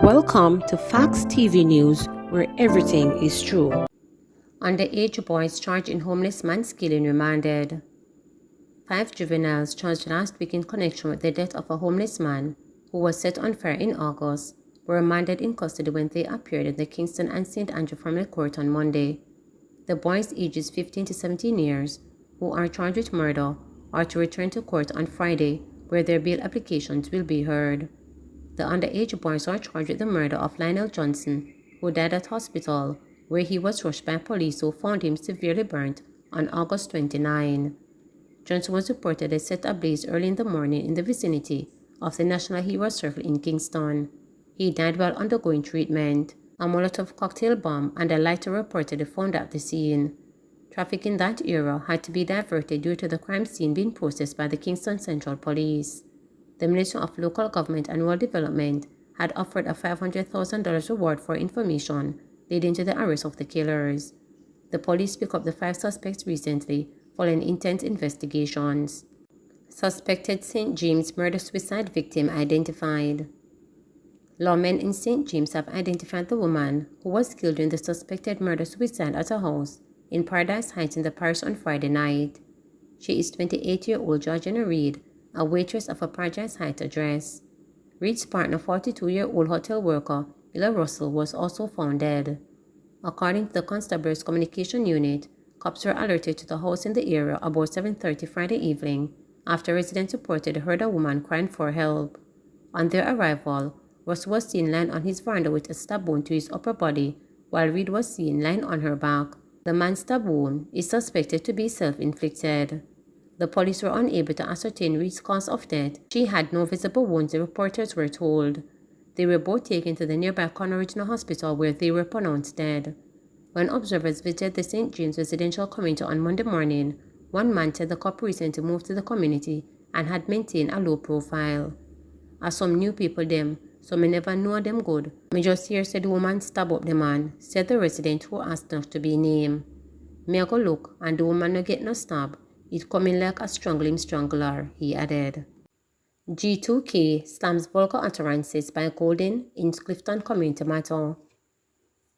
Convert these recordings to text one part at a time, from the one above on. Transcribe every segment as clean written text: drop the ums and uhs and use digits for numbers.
Welcome to Facts TV News, where everything is true. Underage boys charged in homeless man's killing remanded. 5 juveniles charged last week in connection with the death of a homeless man who was set on fire in August were remanded in custody when they appeared in the Kingston and St. Andrew Family Court on Monday. The boys ages 15 to 17 years, who are charged with murder, are to return to court on Friday, where their bail applications will be heard. The underage boys are charged with the murder of Lionel Johnson, who died at hospital, where he was rushed by police who found him severely burnt on August 29. Johnson was reportedly set ablaze early in the morning in the vicinity of the National Hero Circle in Kingston. He died while undergoing treatment. A Molotov cocktail bomb and a lighter were reportedly found at the scene. Traffic in that area had to be diverted due to the crime scene being processed by the Kingston Central Police. The Ministry of Local Government and Rural Development had offered a $500,000 reward for information leading to the arrest of the killers. The police picked up the 5 suspects recently following intense investigations. Suspected St. James murder-suicide victim identified. Lawmen in St. James have identified the woman who was killed in the suspected murder-suicide at a house in Paradise Heights in the parish on Friday night. She is 28-year-old Georgina Reed, a waitress of a Paradise Heights address. Reed's partner, 42-year-old hotel worker Ella Russell, was also found dead. According to the constable's communication unit, cops were alerted to the house in the area about 7:30 Friday evening after residents reported they heard a woman crying for help. On their arrival, Russell was seen lying on his veranda with a stab wound to his upper body, while Reed was seen lying on her back. The man's stab wound is suspected to be self-inflicted. The police were unable to ascertain Reed's cause of death. She had no visible wounds, the reporters were told. They were both taken to the nearby Conner Regional Hospital where they were pronounced dead. When observers visited the St. James residential community on Monday morning, one man said the couple recently moved to the community and had maintained a low profile. As some new people them, so me never know them good. Me just hear said the woman stab up the man, said the resident who asked not to be named. Me a go look and the woman no get no stab. It coming like a strangling strangler, he added. G2K slams vulgar utterances by Golden in Clifton Community Matter.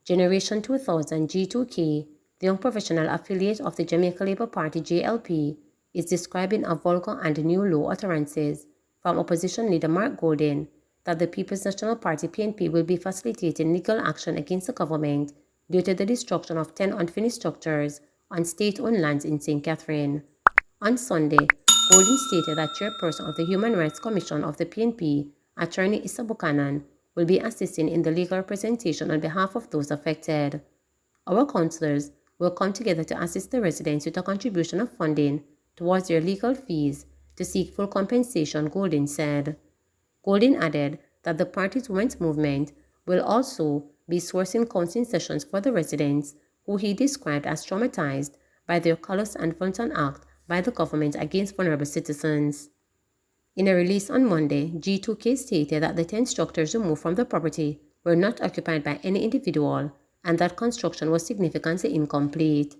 Generation 2000 G2K, the young professional affiliate of the Jamaica Labour Party JLP, is describing a vulgar and new low utterances from opposition leader Mark Golden that the People's National Party PNP will be facilitating legal action against the government due to the destruction of 10 unfinished structures on state-owned lands in St. Catherine. On Sunday, Golden stated that chairperson of the Human Rights Commission of the PNP, attorney Issa Buchanan, will be assisting in the legal representation on behalf of those affected. Our councillors will come together to assist the residents with a contribution of funding towards their legal fees to seek full compensation, Golden said. Golden added that the party's women's movement will also be sourcing counseling sessions for the residents who he described as traumatized by their callous and wanton act by the government against vulnerable citizens. In a release on Monday, G2K stated that the 10 structures removed from the property were not occupied by any individual and that construction was significantly incomplete.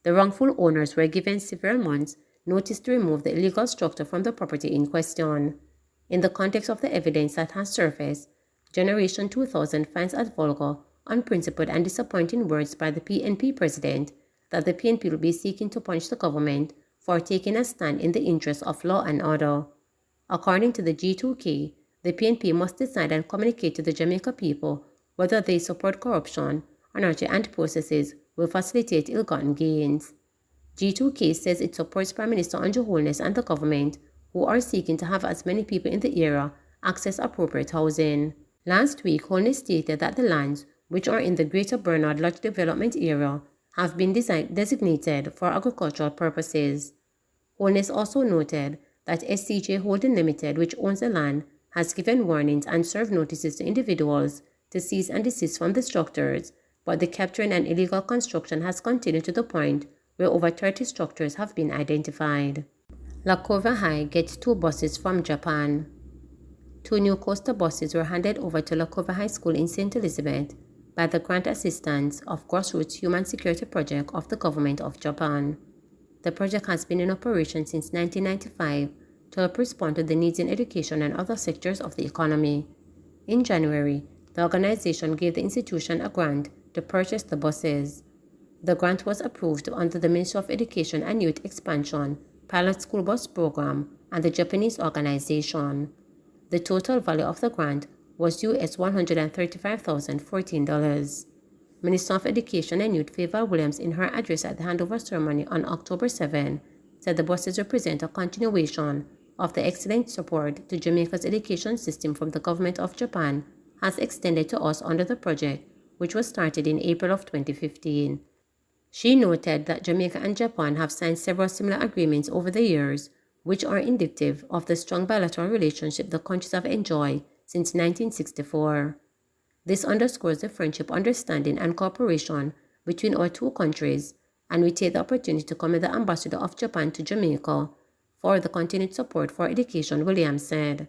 The wrongful owners were given several months' notice to remove the illegal structure from the property in question. In the context of the evidence that has surfaced, Generation 2000 finds as vulgar, unprincipled and disappointing words by the PNP president that the PNP will be seeking to punish the government for taking a stand in the interest of law and order. According to the G2K, the PNP must decide and communicate to the Jamaica people whether they support corruption, anarchy and processes will facilitate ill-gotten gains. G2K says it supports Prime Minister Andrew Holness and the government, who are seeking to have as many people in the area access appropriate housing. Last week, Holness stated that the lands, which are in the Greater Bernard Lodge Development Area, have been designated for agricultural purposes. Holness also noted that SCJ Holding Limited, which owns the land, has given warnings and served notices to individuals to cease and desist from the structures, but the capturing and illegal construction has continued to the point where over 30 structures have been identified. La Curva High gets 2 buses from Japan. 2 new coaster buses were handed over to La Curva High School in St. Elizabeth by the grant assistance of Grassroots Human Security Project of the Government of Japan. The project has been in operation since 1995 to help respond to the needs in education and other sectors of the economy. In January, the organization gave the institution a grant to purchase the buses. The grant was approved under the Ministry of Education and Youth Expansion Pilot School Bus Program and the Japanese organization. The total value of the grant was US $135,014. Minister of Education and Youth Favour Williams, in her address at the handover ceremony on October 7, said the buses represent a continuation of the excellent support to Jamaica's education system from the government of Japan has extended to us under the project, which was started in April of 2015. She noted that Jamaica and Japan have signed several similar agreements over the years, which are indicative of the strong bilateral relationship the countries have enjoyed since 1964. This underscores the friendship, understanding, and cooperation between our two countries, and we take the opportunity to commend the Ambassador of Japan to Jamaica for the continued support for education, Williams said.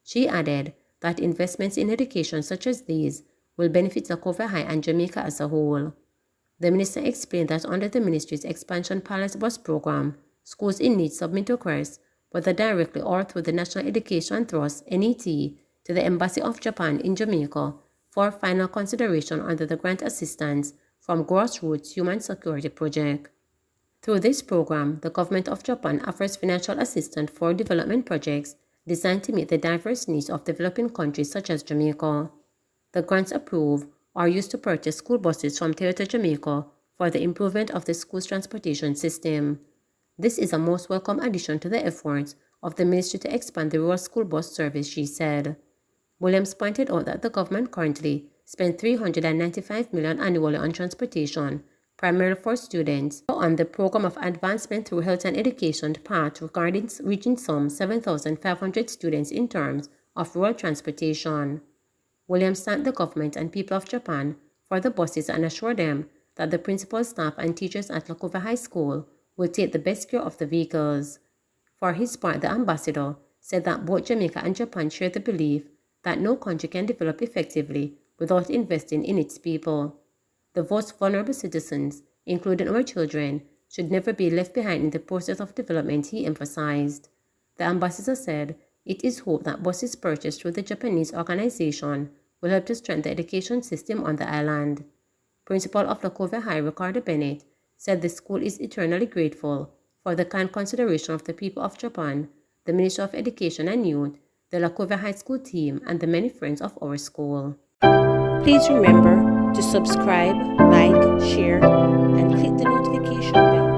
She added that investments in education such as these will benefit Lakova High and Jamaica as a whole. The minister explained that under the ministry's expansion pilot bus program, schools in need submit requests, whether directly or through the National Education Trust (NET), to the Embassy of Japan in Jamaica for final consideration under the Grant Assistance from Grassroots Human Security Project. Through this program, the government of Japan offers financial assistance for development projects designed to meet the diverse needs of developing countries such as Jamaica. The grants approved are used to purchase school buses from Toyota Jamaica for the improvement of the school's transportation system. This is a most welcome addition to the efforts of the ministry to expand the rural school bus service, she said. Williams pointed out that the government currently spends $395 million annually on transportation, primarily for students, on the Program of Advancement through Health and Education path regarding reaching some 7,500 students in terms of rural transportation. Williams thanked the government and people of Japan for the buses and assured them that the principal, staff, and teachers at Lakova High School will take the best care of the vehicles. For his part, the ambassador said that both Jamaica and Japan share the belief that no country can develop effectively without investing in its people. The most vulnerable citizens, including our children, should never be left behind in the process of development, he emphasized. The ambassador said it is hoped that buses purchased through the Japanese organization will help to strengthen the education system on the island. Principal of Lakova High, Ricardo Bennett, said the school is eternally grateful for the kind consideration of the people of Japan, the Ministry of Education and Youth, the Lakova High School team, and the many friends of our school. Please remember to subscribe, like, share, and click the notification bell.